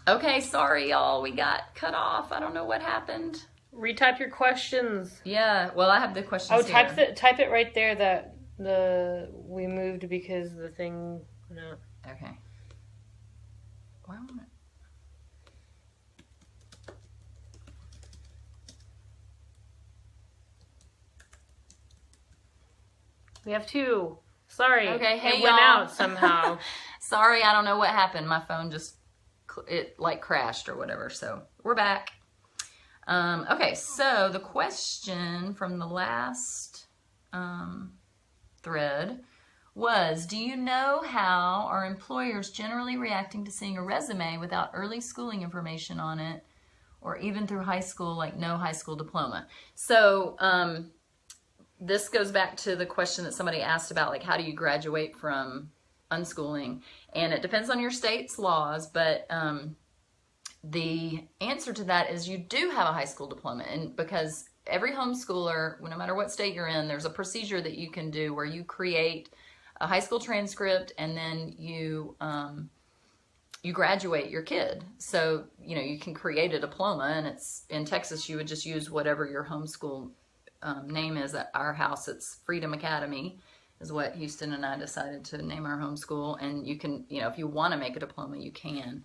Okay, sorry y'all, we got cut off. I don't know what happened. Retype your questions. Yeah, well, I have the questions here. Type it right there that we moved because the thing. No. Okay. Why won't it? We have two. Sorry. Okay, hey, it went out somehow. Sorry, I don't know what happened. My phone just, it like crashed or whatever. So we're back. Okay, so the question from the last thread was, do you know how are employers generally reacting to seeing a resume without early schooling information on it, or even through high school, like no high school diploma? So this goes back to the question that somebody asked about, like, how do you graduate from unschooling? And it depends on your state's laws, but the answer to that is you do have a high school diploma, and because every homeschooler, no matter what state you're in, there's a procedure that you can do where you create a high school transcript and then you graduate your kid. So, you know, you can create a diploma, and it's in Texas, you would just use whatever your homeschool name is. At our house, it's Freedom Academy is what Houston and I decided to name our homeschool. And you can, you know, if you want to make a diploma, you can.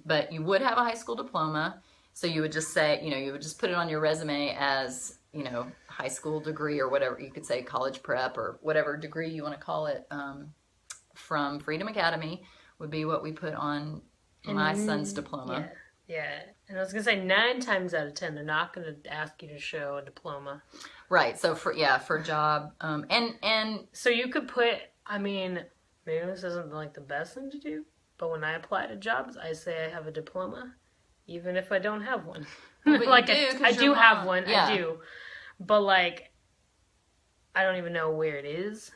But you would have a high school diploma. So you would just say, you know, you would just put it on your resume as, you know, high school degree or whatever. You could say college prep or whatever degree you want to call it, from Freedom Academy would be what we put on my son's diploma. Yeah. And I was going to say 9 times out of 10, they're not going to ask you to show a diploma. Right. So for job, and so you could put, I mean, maybe this isn't like the best thing to do, but when I apply to jobs, I say I have a diploma, even if I don't have one. Like I do have one. Yeah. I do. But like, I don't even know where it is.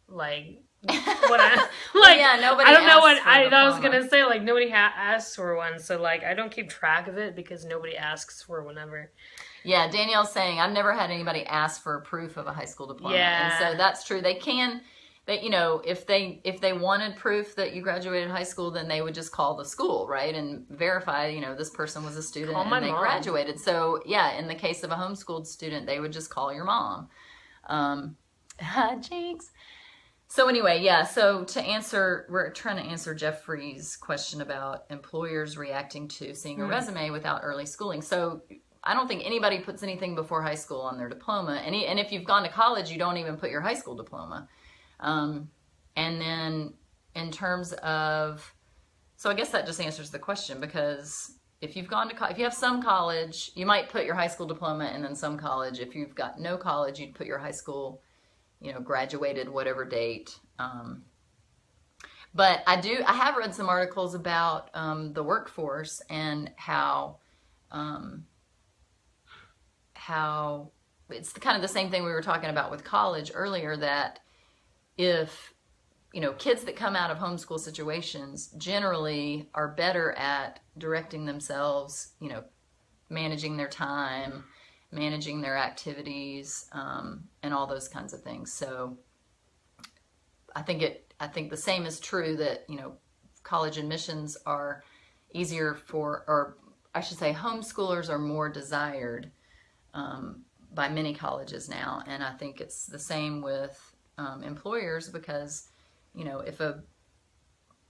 Like, what I like, well, yeah, nobody. I don't know what I was gonna say. Like, nobody asks for one, so like, I don't keep track of it because nobody asks for one ever. Yeah, Danielle's saying I've never had anybody ask for proof of a high school diploma. Yeah, and so that's true. They can, you know, if they wanted proof that you graduated high school, then they would just call the school, right, and verify, you know, this person was a student and they graduated. So yeah, in the case of a homeschooled student, they would just call your mom. Jinx. So anyway, yeah, so we're trying to answer Jeffrey's question about employers reacting to seeing a resume without early schooling. So I don't think anybody puts anything before high school on their diploma. And if you've gone to college, you don't even put your high school diploma. And then in terms of, so I guess that just answers the question, because if you've gone to if you have some college, you might put your high school diploma, and then some college. If you've got no college, you'd put your high school, you know, graduated whatever date. But I have read some articles about the workforce and how it's kind of the same thing we were talking about with college earlier, that if, you know, kids that come out of homeschool situations generally are better at directing themselves, you know, managing their time, managing their activities, and all those kinds of things. So I think the same is true, that, you know, college admissions are easier or I should say homeschoolers are more desired by many colleges now. And I think it's the same with employers, because, you know,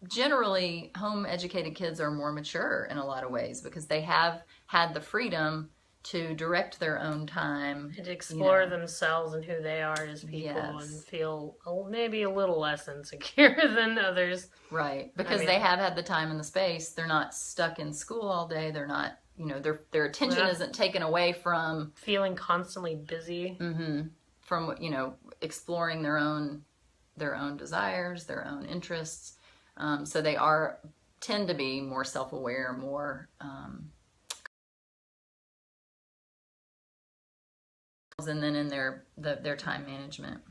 generally home educated kids are more mature in a lot of ways, because they have had the freedom to direct their own time and to explore themselves and who they are as people, and feel maybe a little less insecure than others. Right, because they have had the time and the space. They're not stuck in school all day. They're not, you know, their attention isn't taken away from feeling constantly busy. From, you know, exploring their own desires, their own interests. So they tend to be more self-aware, more and then in their time management.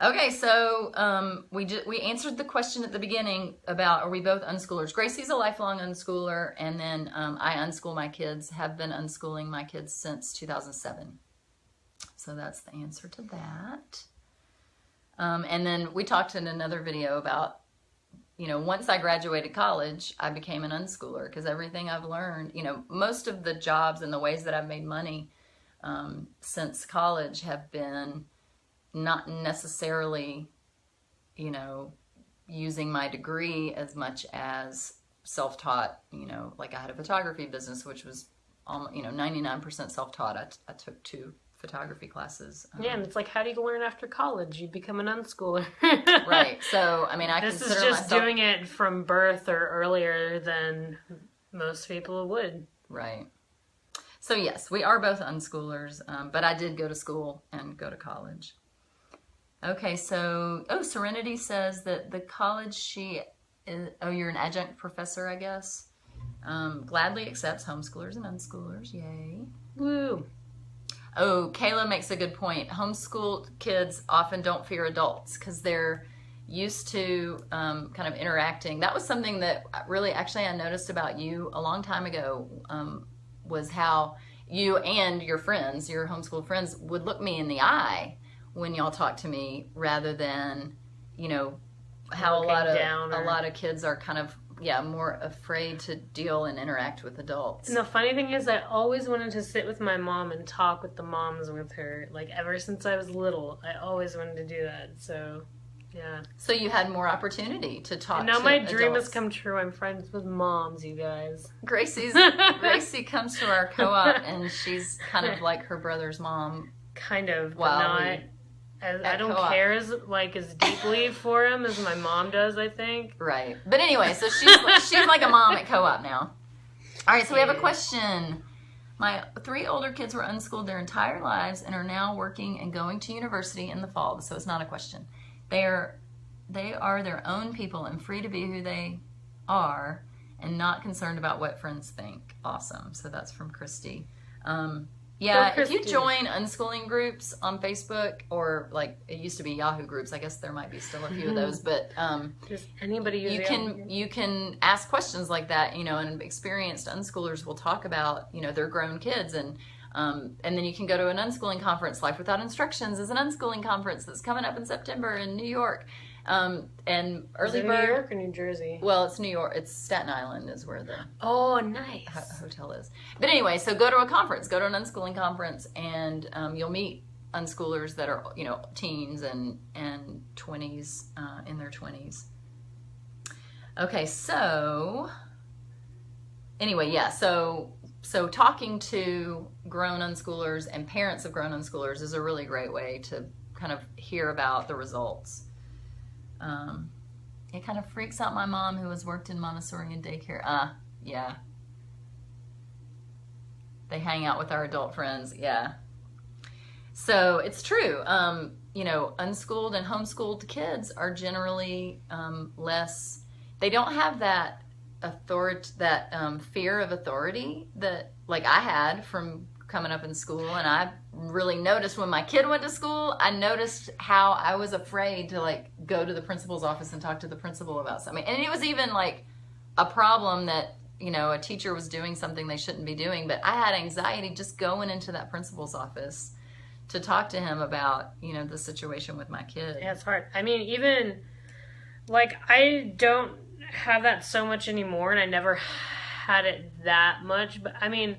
Okay, so we answered the question at the beginning about, are we both unschoolers? Gracie's a lifelong unschooler, and then I unschool my kids, have been unschooling my kids since 2007. So that's the answer to that. And then we talked in another video about once I graduated college, I became an unschooler because everything I've learned, most of the jobs and the ways that I've made money since college have been not necessarily, using my degree as much as self-taught. Like I had a photography business, which was, 99% self-taught. I took 2 photography classes. Yeah, and it's like, how do you learn after college? You become an unschooler. Right. So, I this is just doing it from birth or earlier than most people would. Right. So, yes, we are both unschoolers, but I did go to school and go to college. Okay, so, Serenity says that the college she is, you're an adjunct professor, I guess. Gladly accepts homeschoolers and unschoolers. Yay. Woo. Oh, Kayla makes a good point. Homeschooled kids often don't fear adults because they're used to kind of interacting. That was something that really actually I noticed about you a long time ago, was how you and your friends, your homeschooled friends, would look me in the eye when y'all talk to me rather than, how a lot of kids are kind of more afraid to deal and interact with adults. And the funny thing is, I always wanted to sit with my mom and talk with the moms with her. Like, ever since I was little, I always wanted to do that. So, yeah. So you had more opportunity to talk to adults. And now my dream has come true. I'm friends with moms, you guys. Gracie comes to our co-op, and she's kind of like her brother's mom. Kind of, but not... I don't care as deeply for him as my mom does, I think. Right. But anyway, so she's like a mom at co-op now. All right, so we have a question. My 3 older kids were unschooled their entire lives and are now working and going to university in the fall, so it's not a question. They are their own people and free to be who they are and not concerned about what friends think. Awesome. So that's from Christy. Yeah, if you join unschooling groups on Facebook, or like it used to be Yahoo groups, I guess there might be still a few of those, but just anybody you can ask questions like that, and experienced unschoolers will talk about their grown kids, and then you can go to an unschooling conference. Life Without Instructions is an unschooling conference that's coming up in September in New York. And Early Bird, New York or New Jersey? Well, it's New York. It's Staten Island is where the nice hotel is. But anyway, so go to a conference, go to an unschooling conference, and you'll meet unschoolers that are teens and 20s, in their 20s. Okay, so anyway, yeah, so talking to grown unschoolers and parents of grown unschoolers is a really great way to kind of hear about the results. It kind of freaks out my mom, who has worked in Montessori and daycare. Yeah. They hang out with our adult friends. Yeah. So it's true. Unschooled and homeschooled kids are generally less. They don't have that fear of authority that like I had from coming up in school, and I really noticed when my kid went to school, I noticed how I was afraid to like go to the principal's office and talk to the principal about something. And it was even like a problem that, a teacher was doing something they shouldn't be doing, but I had anxiety just going into that principal's office to talk to him about, the situation with my kid. Yeah, it's hard. I mean, even like I don't have that so much anymore, and I never had it that much, but I mean,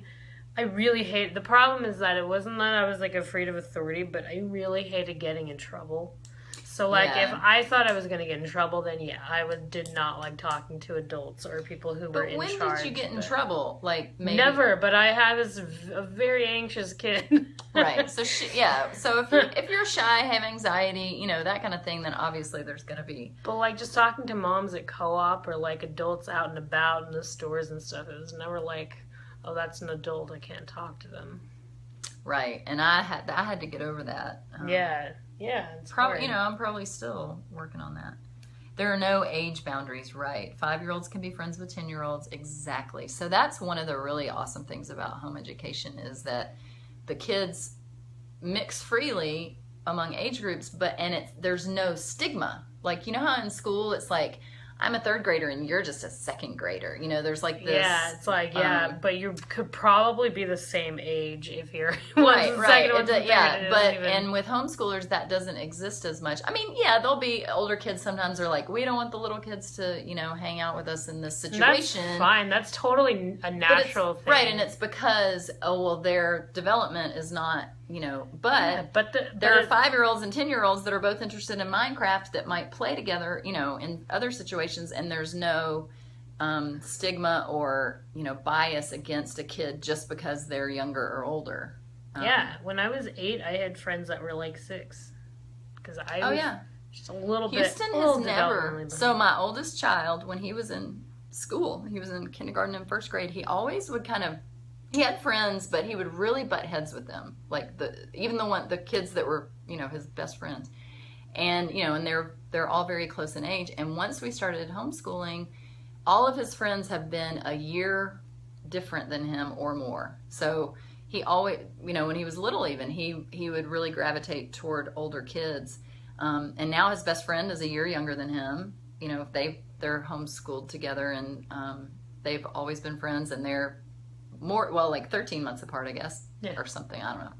I really hate, the problem is that it wasn't that I was like afraid of authority, but I really hated getting in trouble. So like if I thought I was going to get in trouble, then I did not like talking to adults or people who were in charge. But when did you get in trouble? Like maybe never, but I was a very anxious kid. Right. So so if you're shy, have anxiety, that kind of thing, then obviously there's going to be. But like just talking to moms at co-op or like adults out and about in the stores and stuff, it was never like, oh, that's an adult, I can't talk to them. Right, and I had to get over that. It's probably I'm probably still working on that. There are no age boundaries, right? 5-year-olds can be friends with 10-year-olds, exactly. So that's one of the really awesome things about home education is that the kids mix freely among age groups, there's no stigma. Like how in school it's like, I'm a third grader and you're just a second grader. You know, there's like this. Yeah, it's like, but you could probably be the same age if you're right. And with homeschoolers, that doesn't exist as much. I mean, yeah, there'll be older kids sometimes are like, we don't want the little kids to, you know, hang out with us in this situation. That's fine. That's totally a natural thing. Right, and it's because, their development is not, you know, but there are 5-year-olds and 10-year-olds that are both interested in Minecraft that might play together, you know, in other situations, and there's no stigma or, you know, bias against a kid just because they're younger or older. When I was 8, I had friends that were like 6. Because I was just a little Houston bit... has never... So my oldest child, when he was in school, he was in kindergarten and first grade, he always would kind of... He had friends, but he would really butt heads with them, like the kids that were, you know, his best friends, and you know, and they're all very close in age. And once we started homeschooling, all of his friends have been a year different than him or more. So he always, you know, when he was little, even he would really gravitate toward older kids. And now his best friend is a year younger than him. You know, they're homeschooled together, and they've always been friends, and they're like 13 months apart, I guess, or something. I don't know.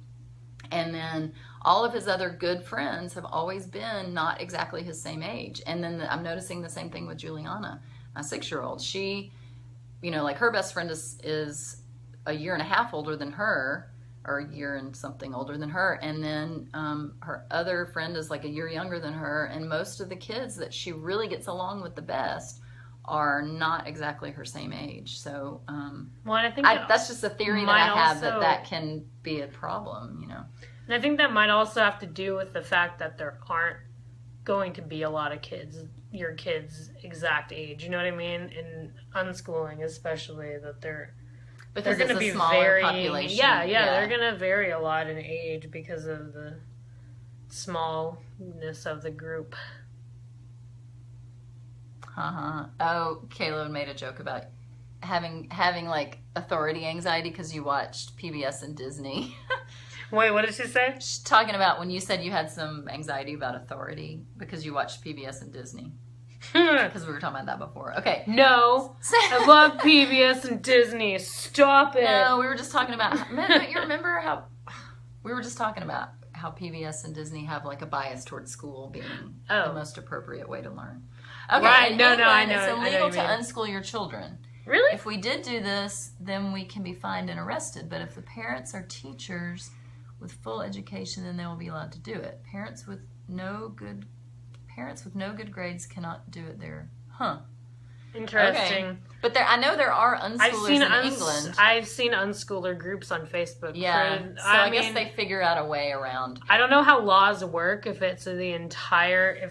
And then all of his other good friends have always been not exactly his same age. And then I'm noticing the same thing with Juliana, my 6-year-old. She, you know, like her best friend is a year and a half older than her, or a year and something older than her. And then her other friend is like a year younger than her. And most of the kids that she really gets along with the best are not exactly her same age. So I think that's just a theory that I have, that can be a problem, you know. And I think that might also have to do with the fact that there aren't going to be a lot of kids your kid's exact age, you know what I mean? In unschooling especially, that they're going to be very population. They're going to vary a lot in age because of the smallness of the group. Oh, Caleb made a joke about having like authority anxiety because you watched PBS and Disney. Wait, what did she say? She's talking about when you said you had some anxiety about authority because you watched PBS and Disney. Because we were talking about that before. Okay. No, I love PBS and Disney. Stop it. No, we were just talking about. You remember how we were just talking about how PBS and Disney have like a bias towards school being the most appropriate way to learn. Okay, right. No, I know. It's illegal to unschool your children. Really? If we did do this, then we can be fined and arrested. But if the parents are teachers with full education, then they will be allowed to do it. Parents with no good grades cannot do it there. Interesting. Okay. But I know there are unschoolers in England. I've seen unschooler groups on Facebook. Yeah. I guess they figure out a way around. I don't know how laws work, if it's the entire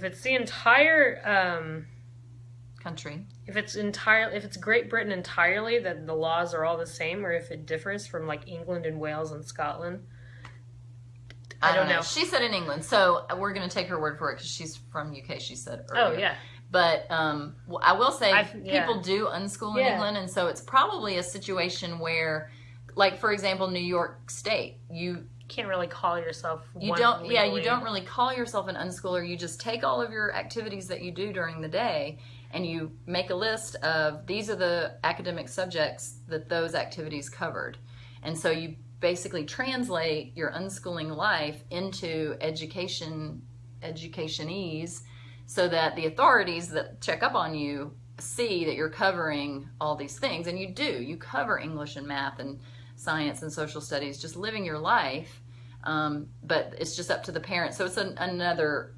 country. If it's Great Britain entirely, that the laws are all the same, or if it differs from like England and Wales and Scotland. I don't know. She said in England, so we're going to take her word for it because she's from UK, she said earlier. Oh, yeah. But I will say people do unschool in England, and so it's probably a situation where, like, for example, New York State, you can't really call yourself you don't really call yourself an unschooler. You just take all of your activities that you do during the day and you make a list of these are the academic subjects that those activities covered. And so you basically translate your unschooling life into educationese, so that the authorities that check up on you see that you're covering all these things. And you cover English and math and science and social studies, just living your life. But it's just up to the parents. So it's another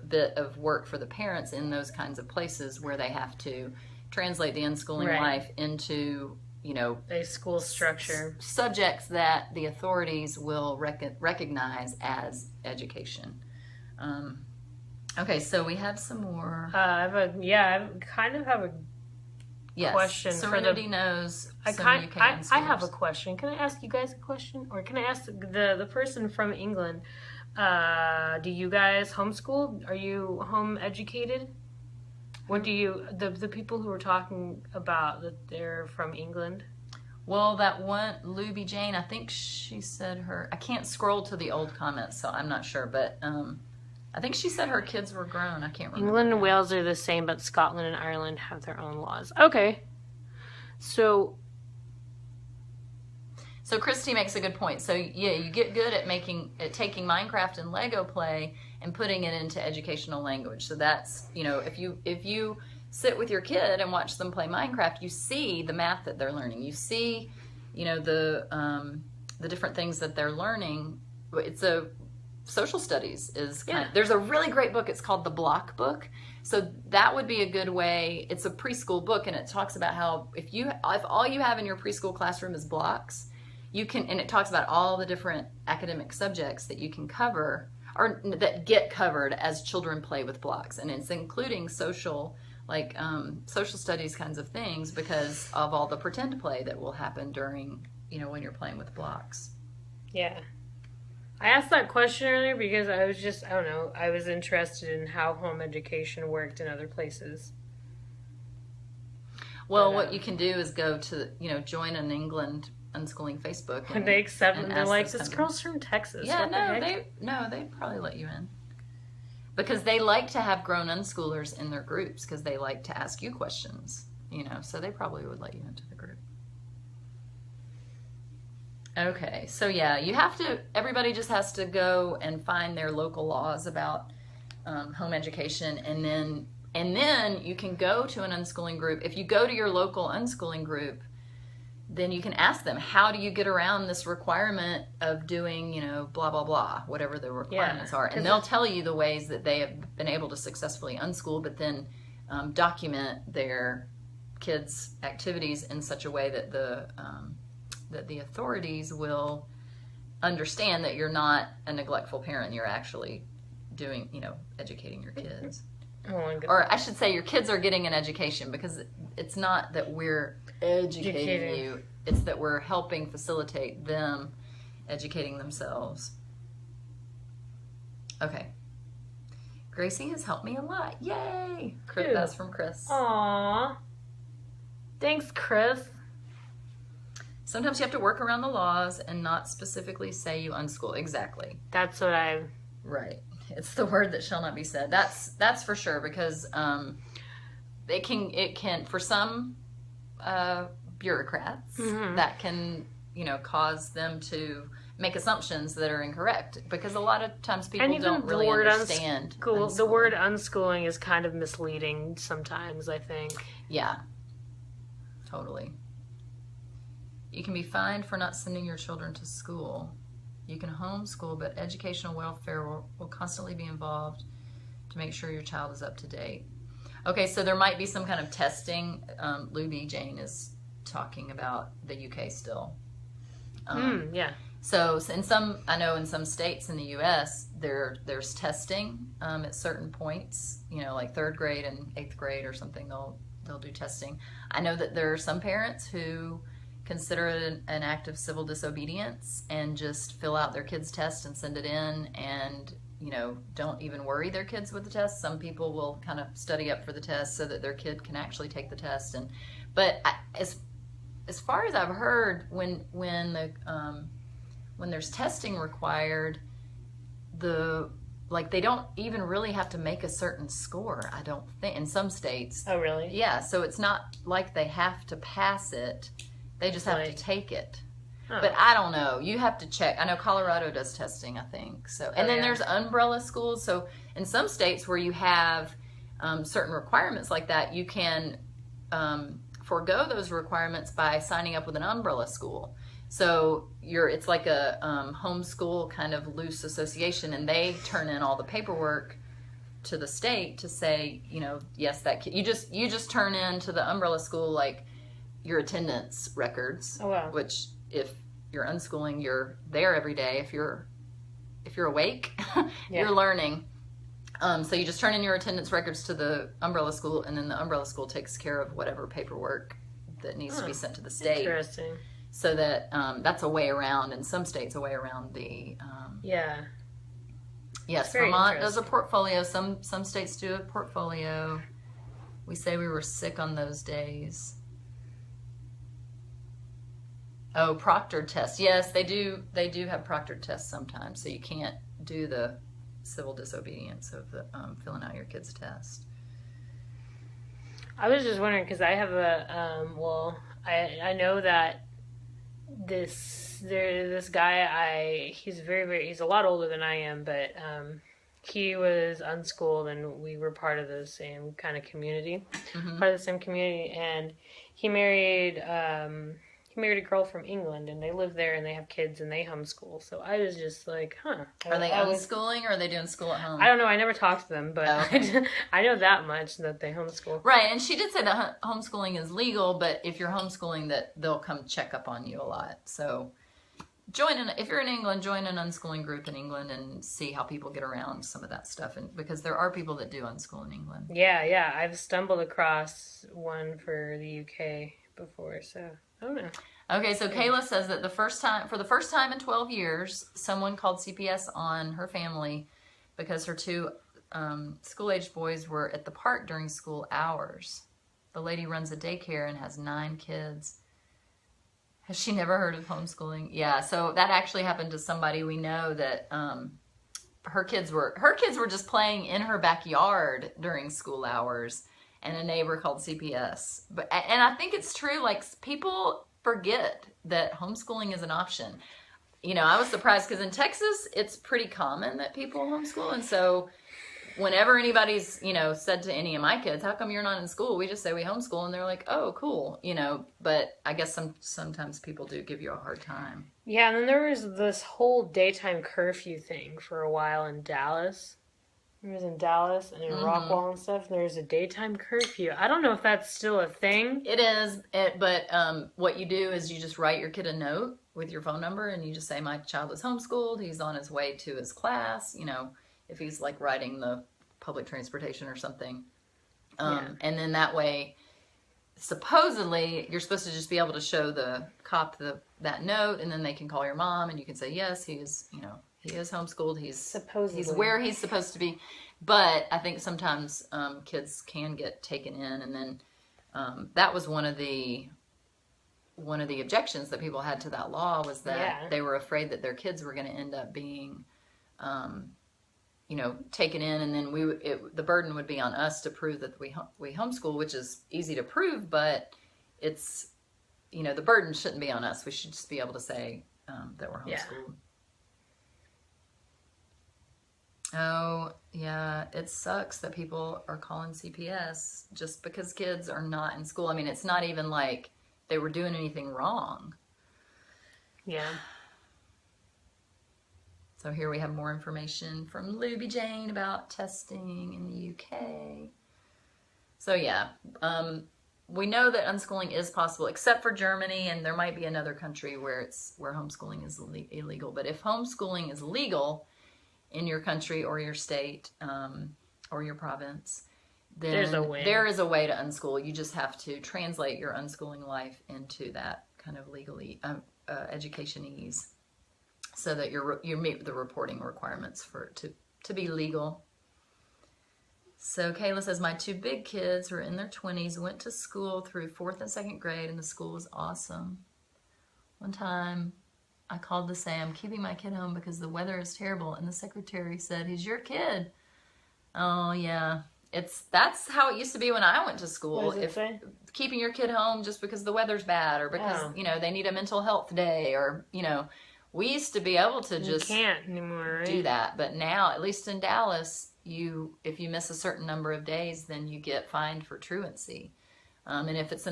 bit of work for the parents in those kinds of places where they have to translate the unschooling life into, you know, a school structure, subjects that the authorities will recognize as education. Okay, so we have some more. I kind of have a question. Serenity knows. I have a question. Can I ask you guys a question, or can I ask the person from England? Do you guys homeschool? Are you home educated? What do you the people who were talking about that they're from England? Well, that one Luby Jane, I think she said her. I can't scroll to the old comments, so I'm not sure, but I think she said her kids were grown. I can't remember. England and Wales are the same, but Scotland and Ireland have their own laws. Okay. So Christy makes a good point. So yeah, you get good at taking Minecraft and Lego play and putting it into educational language. So that's, if you sit with your kid and watch them play Minecraft, you see the math that they're learning. You see, the different things that they're learning. It's a social studies is there's a really great book. It's called The Block Book. So that would be a good way. It's a preschool book, and it talks about how if all you have in your preschool classroom is blocks, you can, and it talks about all the different academic subjects that you can cover or that get covered as children play with blocks, and it's including social studies kinds of things because of all the pretend play that will happen during when you're playing with blocks. Yeah. I asked that question earlier because I was interested in how home education worked in other places. Well, what you can do is go to, join an England unschooling Facebook. And they accept them. They're like, this girl's from Texas. Yeah, they'd probably let you in. Because they like to have grown unschoolers in their groups because they like to ask you questions, so they probably would let you into the group. Okay, so yeah, everybody just has to go and find their local laws about home education, and then you can go to an unschooling group. If you go to your local unschooling group, then you can ask them, how do you get around this requirement of doing, blah, blah, blah, whatever the requirements are. And they'll tell you the ways that they have been able to successfully unschool, but then document their kids' activities in such a way that the authorities will understand that you're not a neglectful parent. You're actually doing, educating your kids. Oh my goodness. Or I should say your kids are getting an education, because it's not that we're educating you. It's that we're helping facilitate them educating themselves. Okay. Gracie has helped me a lot. Yay! That's from Chris. Aww. Thanks, Chris. Sometimes you have to work around the laws and not specifically say you unschool. Exactly. That's what I... Right. It's the word that shall not be said. That's for sure, because it can for some bureaucrats, that can cause them to make assumptions that are incorrect, because a lot of times people don't really understand. The word unschooling is kind of misleading sometimes, I think. Yeah. Totally. You can be fined for not sending your children to school. You can homeschool, but educational welfare will constantly be involved to make sure your child is up to date. Okay, so there might be some kind of testing. Luby Jane is talking about the UK still. Yeah. So in some states in the U.S., there's testing at certain points. Like 3rd grade and 8th grade or something. They'll do testing. I know that there are some parents who consider it an act of civil disobedience and just fill out their kids' test and send it in, and don't even worry their kids with the test. Some people will kind of study up for the test so that their kid can actually take the test. But as far as I've heard, when there's testing required, they don't even really have to make a certain score, I don't think, in some states. Oh, really? Yeah, so it's not like they have to pass it. They just have to take it. Huh. But I don't know. You have to check. I know Colorado does testing, I think. So, and then there's umbrella schools. So in some states where you have certain requirements like that, you can forego those requirements by signing up with an umbrella school. So it's like a homeschool kind of loose association, and they turn in all the paperwork to the state to say, yes, that kid. You just turn in to the umbrella school your attendance records. Oh, wow. Which, if you're unschooling, you're there every day. If you're awake, you're learning. So you just turn in your attendance records to the umbrella school, and then the umbrella school takes care of whatever paperwork that needs to be sent to the state. Interesting. So that that's a way around. In some states, a way around the. Yes, Vermont does a portfolio. Some states do a portfolio. We say we were sick on those days. Oh, proctored tests. Yes, they do have proctored tests sometimes, so you can't do the civil disobedience of the, filling out your kid's test. I was just wondering because I have I know that this guy he's he's a lot older than I am, but he was unschooled and we were part of the same kind of community, and he married a girl from England, and they live there and they have kids and they homeschool. So I was just like, huh. Are they unschooling or are they doing school at home? I don't know. I never talked to them, but I know that much, that they homeschool. Right, and she did say that homeschooling is legal, but if you're homeschooling, that they'll come check up on you a lot. So if you're in England, join an unschooling group in England and see how people get around some of that stuff. And because there are people that do unschool in England. Yeah. I've stumbled across one for the UK before, so I don't know. Okay, so Kayla says that for the first time in 12 years, someone called CPS on her family because her 2 school-aged boys were at the park during school hours. The lady runs a daycare and has 9 kids. Has she never heard of homeschooling? Yeah, so that actually happened to somebody we know that her kids were just playing in her backyard during school hours, and a neighbor called CPS. And I think it's true, like, people forget that homeschooling is an option. You know, I was surprised because in Texas, it's pretty common that people homeschool. And so whenever anybody's, said to any of my kids, how come you're not in school? We just say we homeschool. And they're like, oh, cool. But I guess sometimes people do give you a hard time. Yeah, and then there was this whole daytime curfew thing for a while in Dallas. It was in Dallas and in Rockwall and stuff. There's a daytime curfew. I don't know if that's still a thing. It is, but what you do is you just write your kid a note with your phone number, and you just say, my child is homeschooled. He's on his way to his class, if he's like riding the public transportation or something. And then that way, supposedly, you're supposed to just be able to show the cop that note, and then they can call your mom, and you can say, yes, he is homeschooled. He's where he's supposed to be. But I think sometimes kids can get taken in, and then that was one of the objections that people had to that law was that they were afraid that their kids were going to end up being, taken in, and then the burden would be on us to prove that we homeschool, which is easy to prove, but it's, the burden shouldn't be on us. We should just be able to say that we're homeschooled. Oh, yeah, it sucks that people are calling CPS just because kids are not in school. I mean, it's not even like they were doing anything wrong. Yeah. So here we have more information from Luby Jane about testing in the UK. So yeah, we know that unschooling is possible, except for Germany, and there might be another country where homeschooling is illegal. But if homeschooling is legal in your country or your state or your province, then there is a way to unschool. You just have to translate your unschooling life into that kind of legally educationese, so that you meet the reporting requirements to be legal. So Kayla says, my 2 big kids who are in their 20s went to school through 4th and 2nd grade, and the school was awesome. One time I called to say I'm keeping my kid home because the weather is terrible, and the secretary said, he's your kid. Oh yeah, that's how it used to be when I went to school. What does it say? Keeping your kid home just because the weather's bad, or because they need a mental health day, or we used to be able to just can't anymore, right? Do that. But now, at least in Dallas, if you miss a certain number of days, then you get fined for truancy. And if it's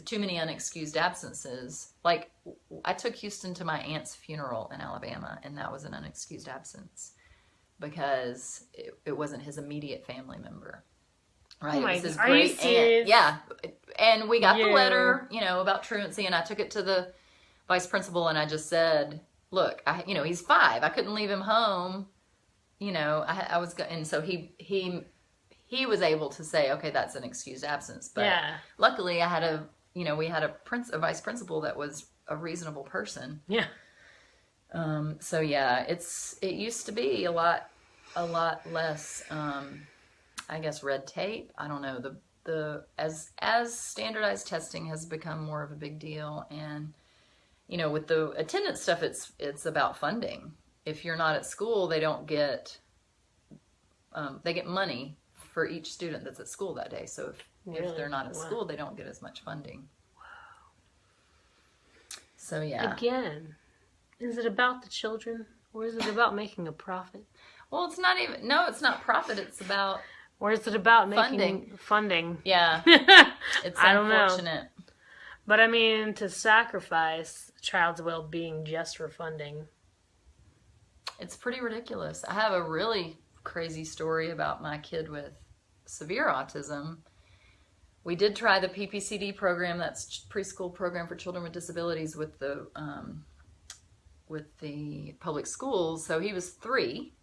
too many unexcused absences, like I took Houston to my aunt's funeral in Alabama, and that was an unexcused absence because it wasn't his immediate family member. Right? Oh, it was his are you serious? aunt. Yeah. And we got the letter, about truancy, and I took it to the vice principal, and I just said, look, he's 5. I couldn't leave him home. I was, and so he was able to say, okay, that's an excused absence. But luckily I had we had a vice principal that was a reasonable person. Yeah. So yeah, it used to be a lot less, I guess, red tape. I don't know, as standardized testing has become more of a big deal, and with the attendance stuff, it's about funding. If you're not at school, they don't get they get money for each student that's at school that day. So if they're not at school, they don't get as much funding. Wow. So yeah. Again, is it about the children or is it about making a profit? Well, it's not even. No, it's not profit. It's about. Or is it about making funding? Yeah. It's I don't unfortunate. know. But I mean, to sacrifice a child's well-being just for funding. It's pretty ridiculous. I have a really crazy story about my kid with severe autism. We did try the PPCD program, that's preschool program for children with disabilities, with the public schools. So he was 3.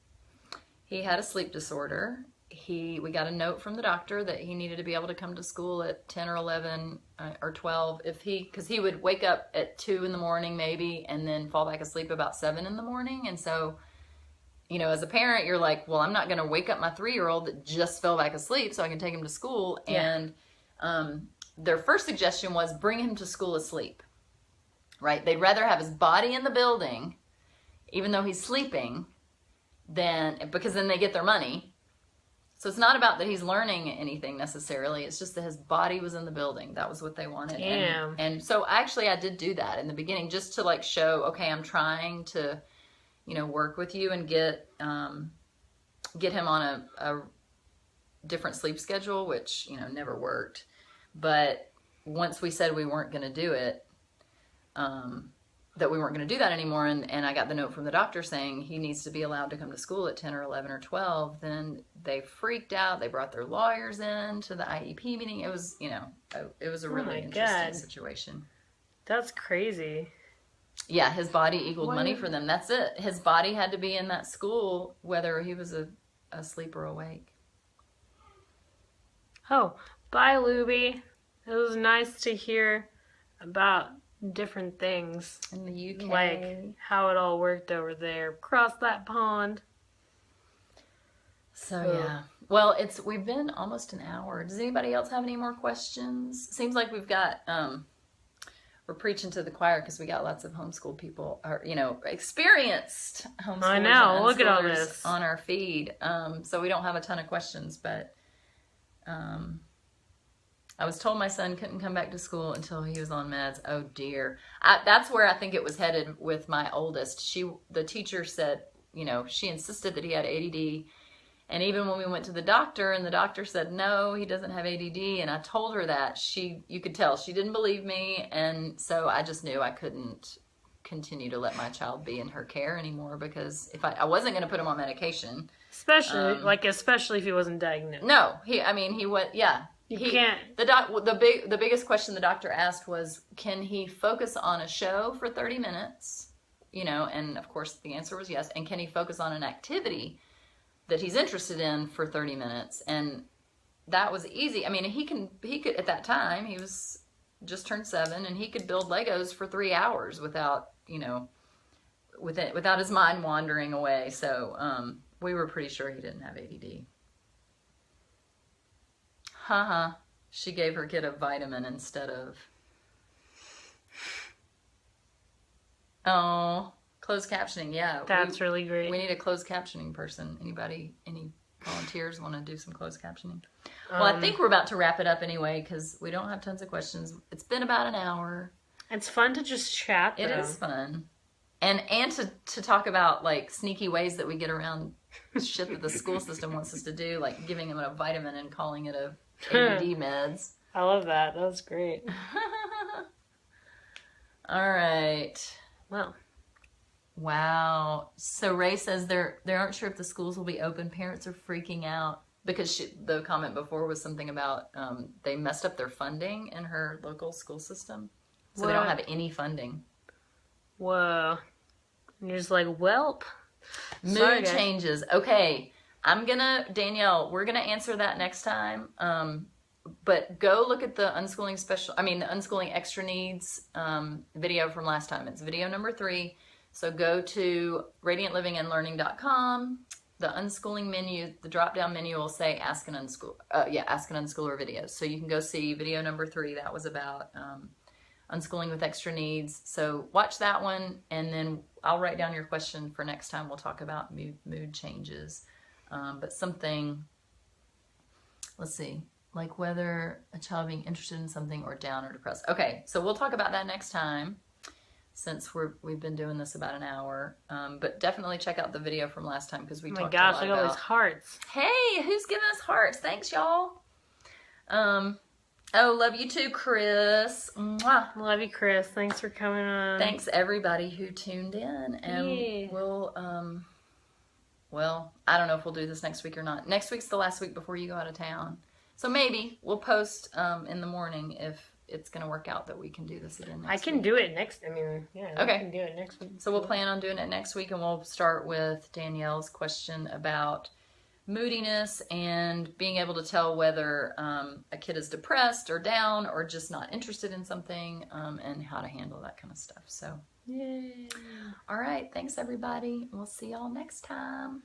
He had a sleep disorder. We got a note from the doctor that he needed to be able to come to school at 10 or 11 or 12 because he would wake up at 2 in the morning maybe and then fall back asleep about 7 in the morning. And so, as a parent, you're like, well, I'm not going to wake up my 3-year-old that just fell back asleep so I can take him to school. Yeah. And their first suggestion was bring him to school asleep, right? They'd rather have his body in the building, even though he's sleeping, because then they get their money. So it's not about that he's learning anything necessarily. It's just that his body was in the building. That was what they wanted. Damn. And so actually I did do that in the beginning just to show, okay, I'm trying to, work with you and get him on a different sleep schedule, which, never worked. But once we said we weren't going to do it, that we weren't going to do that anymore, and I got the note from the doctor saying he needs to be allowed to come to school at 10 or 11 or 12, then they freaked out. They brought their lawyers in to the IEP meeting. It was, it was a really interesting situation. That's crazy. Yeah, his body equaled money for them. That's it. His body had to be in that school whether he was asleep or awake. Oh, bye, Luby. It was nice to hear about different things in the UK, like how it all worked over there across that pond. So yeah, well, we've been almost an hour. Does anybody else have any more questions? Seems like we've got we're preaching to the choir because we got lots of homeschool people, or experienced homeschoolers. I know. Look at all this on our feed. So we don't have a ton of questions, but I was told my son couldn't come back to school until he was on meds. Oh dear. That's where I think it was headed with my oldest. The teacher said, she insisted that he had ADD. And even when we went to the doctor and the doctor said, no, he doesn't have ADD. And I told her that, you could tell she didn't believe me. And so I just knew I couldn't continue to let my child be in her care anymore, because if I wasn't going to put him on medication. Especially if he wasn't diagnosed. No, he went, yeah. He can't. The biggest question the doctor asked was, can he focus on a show for 30 minutes? And of course the answer was yes. And can he focus on an activity that he's interested in for 30 minutes? And that was easy. I mean, he could at that time, he was just turned 7, and he could build Legos for 3 hours without his mind wandering away. So we were pretty sure he didn't have ADD. She gave her kid a vitamin instead of... Oh, closed captioning, yeah. That's really great. We need a closed captioning person. Any volunteers want to do some closed captioning? Well, I think we're about to wrap it up anyway, because we don't have tons of questions. It's been about an hour. It's fun to just chat, though. It is fun. And to talk about, sneaky ways that we get around shit that the school system wants us to do, like giving them a vitamin and calling it a ADD meds. I love that. That was great. All right. Well. Wow. So Ray says they aren't sure if the schools will be open. Parents are freaking out because the comment before was something about they messed up their funding in her local school system. So they don't have any funding. Whoa. And you're just like, welp. Mood changes. Okay. Danielle, we're going to answer that next time. But go look at the the unschooling extra needs video from last time. It's video number 3. So go to radiantlivingandlearning.com. The unschooling menu, the drop-down menu will say Ask an Unschooler videos. So you can go see video number 3. That was about unschooling with extra needs. So watch that one, and then I'll write down your question for next time. We'll talk about mood changes. But something, let's see, like whether a child being interested in something or down or depressed. Okay, so we'll talk about that next time, since we've been doing this about an hour. But definitely check out the video from last time, because we talked a lot about... Oh my gosh, look at all these hearts. Hey, who's giving us hearts? Thanks, y'all. Oh, love you too, Chris. Mwah. Love you, Chris. Thanks for coming on. Thanks, everybody who tuned in. And we'll, well, I don't know if we'll do this next week or not. Next week's the last week before you go out of town. So maybe we'll post in the morning if it's going to work out that we can do this again next week. I can do it next, okay. I can do it next week. So we'll plan on doing it next week, and we'll start with Danielle's question about moodiness and being able to tell whether a kid is depressed or down or just not interested in something, and how to handle that kind of stuff. So, yay. All right. Thanks, everybody. We'll see y'all next time.